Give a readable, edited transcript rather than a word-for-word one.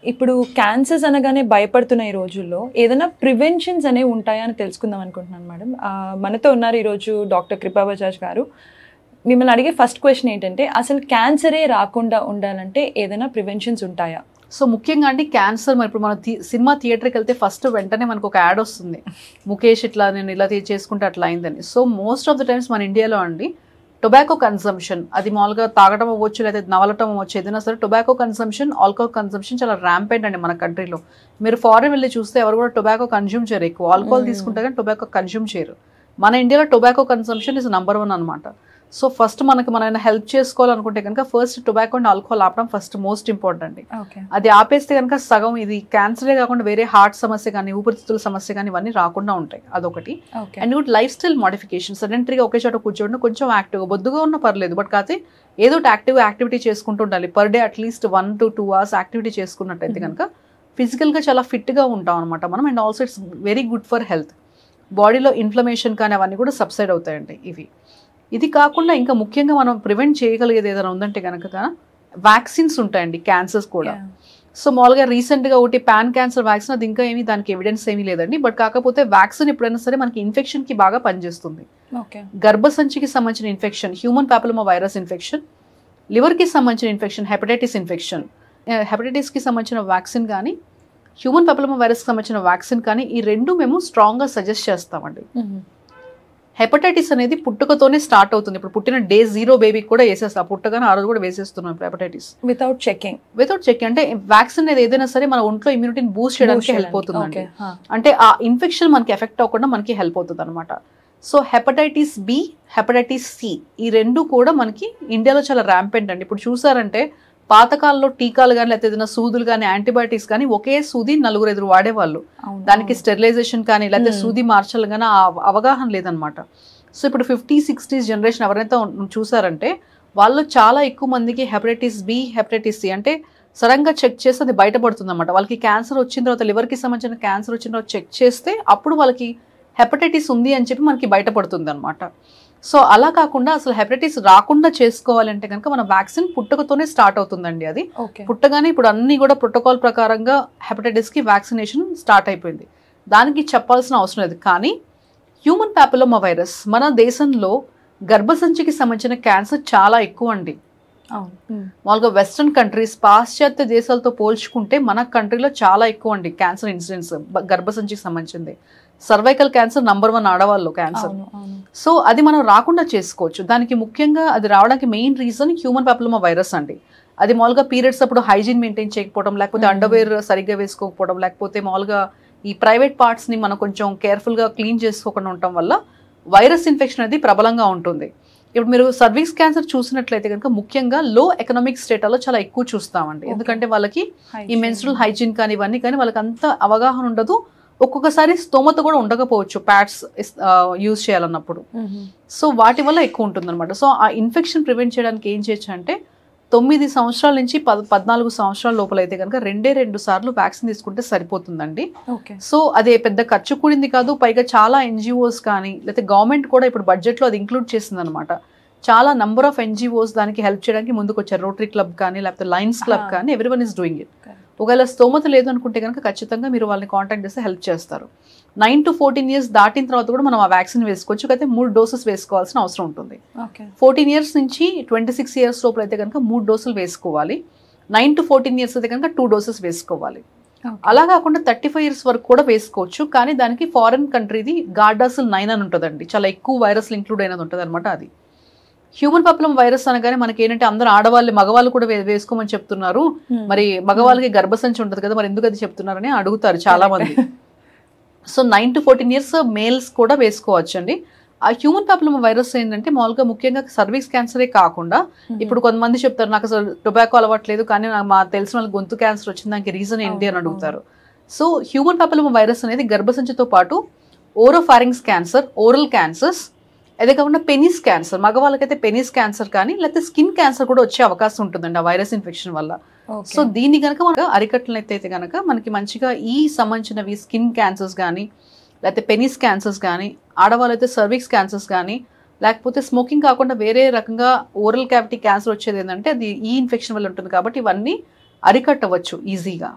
ఇప్పుడు క్యాన్సర్స్ అనగానే భయపడుతున్న ఈ రోజుల్లో ఏదైనా ప్రివెన్షన్స్ అనేవి ఉంటాయా అని తెలుసుకుందాం అనుకుంటున్నాను మేడం. మనతో ఉన్నారు ఈరోజు డాక్టర్ కృపా బజాజ్ గారు. మిమ్మల్ని అడిగే ఫస్ట్ క్వశ్చన్ ఏంటంటే, అసలు క్యాన్సరే రాకుండా ఉండాలంటే ఏదైనా ప్రివెన్షన్స్ ఉంటాయా? సో ముఖ్యంగా అండి క్యాన్సర్, మరి ఇప్పుడు మన సినిమా థియేటర్కి వెళ్తే ఫస్ట్ వెంటనే మనకు ఒక యాడ్ వస్తుంది, ముఖేష్ ఇట్లా నేను ఇలా చేసుకుంటే అట్లా అయిందని. So most of the times మన ఇండియాలో అండి టొబాకో కన్సంప్షన్, అది మామూలుగా తాగడం అవ్వచ్చు లేదా నవలటం అవ్వచ్చు, ఏదైనా సరే టొబాకో కన్సంప్షన్, ఆల్కహాల్ కన్సంప్షన్ చాలా ర్యాంపెంట్ అండి మన కంట్రీలో. మీరు ఫారెన్ వెళ్ళి చూస్తే ఎవరు కూడా టొబాకో కన్జ్యూమ్ చేయరు, ఎక్కువ ఆల్కహాల్ తీసుకుంటే కానీ టొబాకో కన్జ్యూమ్ చేయరు. మన ఇండియాలో టొబాకో కన్సంప్షన్ ఇస్ నంబర్ 1 అనమాట. సో ఫస్ట్ మనం హెల్ప్ చేసుకోవాలనుకుంటే కనుక ఫస్ట్ టొబాకో అండ్ ఆల్కహాల్ ఆపడం ఫస్ట్ మోస్ట్ ఇంపార్టెంట్. అది ఆపేస్తే కనుక సగం ఇది క్యాన్సరే కాకుండా వేరే హార్ట్ సమస్య కానీ ఊపిరితిత్తుల సమస్య కానీ ఇవన్నీ రాకుండా ఉంటాయి, అదొకటి. And good lifestyle modification, సడెంటరీగా ఒకే చోట కూర్చోండి, కొంచెం యాక్టివ్గా బొద్దుగా ఉన్నా పర్లేదు, బట్ కాకపోతే ఏదో యాక్టివిటీ చేసుకుంటూ ఉండాలి. Per day at least 1 to 2 hours activity చేసుకున్నట్టయితే కనుక ఫిజికల్గా చాలా ఫిట్గా ఉంటాం అనమాట మనం. And also it's very good for health. బాడీలో ఇన్ఫ్లమేషన్ కానీ అవన్నీ కూడా సబ్సైడ్ అవుతాయండి ఇవి. ఇది కాకుండా ఇంకా ముఖ్యంగా మనం ప్రివెంట్ చేయగలిగేది ఏదైనా ఉందంటే కనుక వ్యాక్సిన్స్ ఉంటాయండి క్యాన్సర్స్ కూడా. సో మామూలుగా రీసెంట్గా ఒకటి పాన్ క్యాన్సర్ వ్యాక్సిన్, అది ఇంకా ఏమీ దానికి ఎవిడెన్స్ ఏమీ లేదండి, బట్ కాకపోతే వ్యాక్సిన్ ఎప్పుడైనా సరే మనకి ఇన్ఫెక్షన్కి బాగా పనిచేస్తుంది. గర్భసంచికి సంబంధించిన infection, human papilloma virus infection, లివర్కి సంబంధించిన ఇన్ఫెక్షన్, హెపటైటిస్ ఇన్ఫెక్షన్, హెపటైటిస్కి సంబంధించిన వ్యాక్సిన్ కానీ హ్యూమన్ పాపిలోమా వైరస్కి సంబంధించిన వ్యాక్సిన్ కానీ ఈ రెండు మేము స్ట్రాంగ్గా సజెస్ట్ చేస్తామండి. హెపటైటిస్ అనేది పుట్టుకతోనే స్టార్ట్ అవుతుంది. ఇప్పుడు పుట్టిన డే 0 బేబీకి కూడా వేసేస్తాం, పుట్టగానే ఆ రోజు కూడా వేసేస్తున్నాం హెపటైటిస్ వితౌట్ చెకింగ్. అంటే వ్యాక్సిన్ అనేది ఏదైనా సరే మన ఒంట్లో ఇమ్యూనిటీని బూస్ట్ చేయడానికి హెల్ప్ అవుతుందండి. అంటే ఆ ఇన్ఫెక్షన్ మనకి ఎఫెక్ట్ అవ్వకుండా మనకి హెల్ప్ అవుతుంది అనమాట. So hepatitis B, hepatitis C ఈ రెండు కూడా మనకి ఇండియాలో చాలా ర్యాంపెంట్ అండి. ఇప్పుడు చూసారంటే పాతకాలంలో టీకాలు కానీ లేకపోతే ఏదైనా సూదులు కానీ యాంటీబయాటిక్స్ కానీ ఒకే సూది 4-5 వాడేవాళ్ళు, దానికి స్టెరిలైజేషన్ కానీ లేకపోతే సూది మార్చాలి కానీ అవగాహన లేదనమాట. సో ఇప్పుడు 50-60s జనరేషన్ ఎవరైతే చూసారంటే వాళ్ళు చాలా ఎక్కువ మందికి హెపటైటిస్ బి, హెపటైటిస్ సి అంటే సడన్గా చెక్ చేస్తే అది బయటపడుతుంది అనమాట. వాళ్ళకి క్యాన్సర్ వచ్చిన తర్వాత, లివర్కి సంబంధించిన క్యాన్సర్ వచ్చిన తర్వాత చెక్ చేస్తే అప్పుడు వాళ్ళకి హెపటైటిస్ ఉంది అని చెప్పి మనకి బయటపడుతుంది అనమాట. సో అలా కాకుండా అసలు హెపటైటిస్ రాకుండా చేసుకోవాలంటే కనుక మన వ్యాక్సిన్ పుట్టుకతోనే స్టార్ట్ అవుతుందండి. అది పుట్టగానే ఇప్పుడు అన్ని కూడా ప్రోటోకాల్ ప్రకారంగా హెపటైటిస్కి వ్యాక్సినేషన్ స్టార్ట్ అయిపోయింది, దానికి చెప్పాల్సిన అవసరం లేదు. కానీ హ్యూమన్ పాపిలోమా వైరస్ మన దేశంలో గర్భసంచికి సంబంధించిన క్యాన్సర్ చాలా ఎక్కువ అండి. మామూలుగా వెస్ట్రన్ కంట్రీస్, పాశ్చాత్య దేశాలతో పోల్చుకుంటే మన కంట్రీలో చాలా ఎక్కువ అండి క్యాన్సర్ ఇన్సిడెంట్స్ గర్భసంచికి సంబంధించింది. సర్వైకల్ క్యాన్సర్ నంబర్ 1 ఆడవాళ్ళు క్యాన్సర్. సో అది మనం రాకుండా చేసుకోవచ్చు. దానికి ముఖ్యంగా అది రావడానికి main reason human papilloma virus అండి. అది మామూలుగా పీరియడ్స్ అప్పుడు హైజీన్ మెయింటైన్ చేయకపోవడం, లేకపోతే అండర్వేర్ సరిగ్గా వేసుకోకపోవడం, లేకపోతే మామూలుగా ఈ ప్రైవేట్ పార్ట్స్ని మనం కొంచెం కేర్ఫుల్గా క్లీన్ చేసుకోకుండా ఉండటం వల్ల వైరస్ ఇన్ఫెక్షన్ అనేది ప్రబలంగా ఉంటుంది. ఇప్పుడు మీరు సర్వీక్స్ క్యాన్సర్ చూసినట్లయితే కనుక ముఖ్యంగా లో ఎకనామిక్ స్టేటాలో చాలా ఎక్కువ చూస్తామండి. ఎందుకంటే వాళ్ళకి ఈ మెన్స్ట్రువల్ హైజీన్ కానీ ఇవన్నీ కానీ వాళ్ళకి అంత అవగాహన ఉండదు, ఒక్కొక్కసారి స్తోమత కూడా ఉండకపోవచ్చు ప్యాడ్స్ యూజ్ చేయాలన్నప్పుడు. సో వాటి వల్ల ఎక్కువ ఉంటుంది అనమాట. సో ఆ ఇన్ఫెక్షన్ ప్రివెంట్ చేయడానికి ఏం చేయొచ్చు అంటే 9 సంవత్సరాల నుంచి 14 సంవత్సరాల లోపల అయితే కనుక 2 సార్లు వ్యాక్సిన్ తీసుకుంటే సరిపోతుందండి. సో అదే పెద్ద ఖర్చు కూడింది కాదు, పైగా చాలా ఎన్జిఓస్ కానీ లేకపోతే గవర్నమెంట్ కూడా ఇప్పుడు బడ్జెట్లో అది ఇంక్లూడ్ చేసింది అనమాట. చాలా నంబర్ ఆఫ్ ఎన్జిఓస్ దానికి హెల్ప్ చేయడానికి ముందుకు వచ్చారు. రోటరీ క్లబ్ కానీ లేకపోతే లయన్స్ క్లబ్ కానీ ఎవ్రీవన్ ఈస్ డూయింగ్ ఇట్. ఒకవేళ స్తోమత లేదు అనుకుంటే కనుక ఖచ్చితంగా మీరు వాళ్ళని కాంటాక్ట్ చేస్తే హెల్ప్ చేస్తారు. 9 to 14 years దాటిన తర్వాత కూడా మనం ఆ వ్యాక్సిన్ వేసుకోవచ్చు, అయితే 3 డోసెస్ వేసుకోవాల్సిన అవసరం ఉంటుంది. 14 years నుంచి 26 years లోపల అయితే కనుక 3 డోసులు వేసుకోవాలి. 9 to 14 years అయితే కనుక 2 డోసెస్ వేసుకోవాలి. అలా కాకుండా 35 years వరకు కూడా వేసుకోవచ్చు, కానీ దానికి ఫారెన్ కంట్రీది గార్డాసిల్ 9 అని ఉంటుందండి, చాలా ఎక్కువ వైరస్లు ఇంక్లూడ్ అయినది ఉంటుంది అనమాట. అది హ్యూమన్ పాపిలోమా వైరస్ అనగానే మనకి ఏంటంటే అందరూ ఆడవాళ్ళు మగవాళ్ళు కూడా వేసుకోమని చెప్తున్నారు, మరి మగవాళ్ళకి గర్భసంచి ఉంటుంది కదా, మరి ఎందుకు అది చెప్తున్నారని అడుగుతారు చాలా మంది. సో 9 to 14 years మేల్స్ కూడా వేసుకోవచ్చు అండి. ఆ హ్యూమన్ పాపిలోమా వైరస్ ఏంటంటే మామూలుగా ముఖ్యంగా సర్వీక్స్ క్యాన్సరే కాకుండా ఇప్పుడు కొంతమంది చెప్తారు నాకు అసలు టొబాకో అలవాట్లేదు కానీ నాకు మా తెలిసిన వాళ్ళకి గొంతు క్యాన్సర్ వచ్చింది, దానికి రీజన్ ఏంటి అని అడుగుతారు. సో హ్యూమన్ పాపిలోమా వైరస్ అనేది గర్భసంచితో పాటు ఓరోఫారింగ్స్ క్యాన్సర్, ఓరల్ క్యాన్సర్స్, అదే కాకుండా పెనిస్ క్యాన్సర్, మగవాళ్ళకైతే పెనిస్ క్యాన్సర్ కానీ లేకపోతే స్కిన్ క్యాన్సర్ కూడా వచ్చే అవకాశం ఉంటుందండి ఆ వైరస్ ఇన్ఫెక్షన్ వల్ల. సో దీన్ని కనుక మనకు అరికట్టినట్లయితే కనుక మనకి మంచిగా ఈ సంబంధించినవి స్కిన్ క్యాన్సర్స్ కానీ లేకపోతే పెనిస్ క్యాన్సర్స్ కానీ, ఆడవాళ్ళైతే సర్విక్స్ క్యాన్సర్స్ కానీ, లేకపోతే స్మోకింగ్ కాకుండా వేరే రకంగా ఓరల్ క్యావిటీ క్యాన్సర్ వచ్చేది ఏంటంటే అది ఈ ఇన్ఫెక్షన్ వల్ల ఉంటుంది. కాబట్టి ఇవన్నీ అరికట్టవచ్చు ఈజీగా.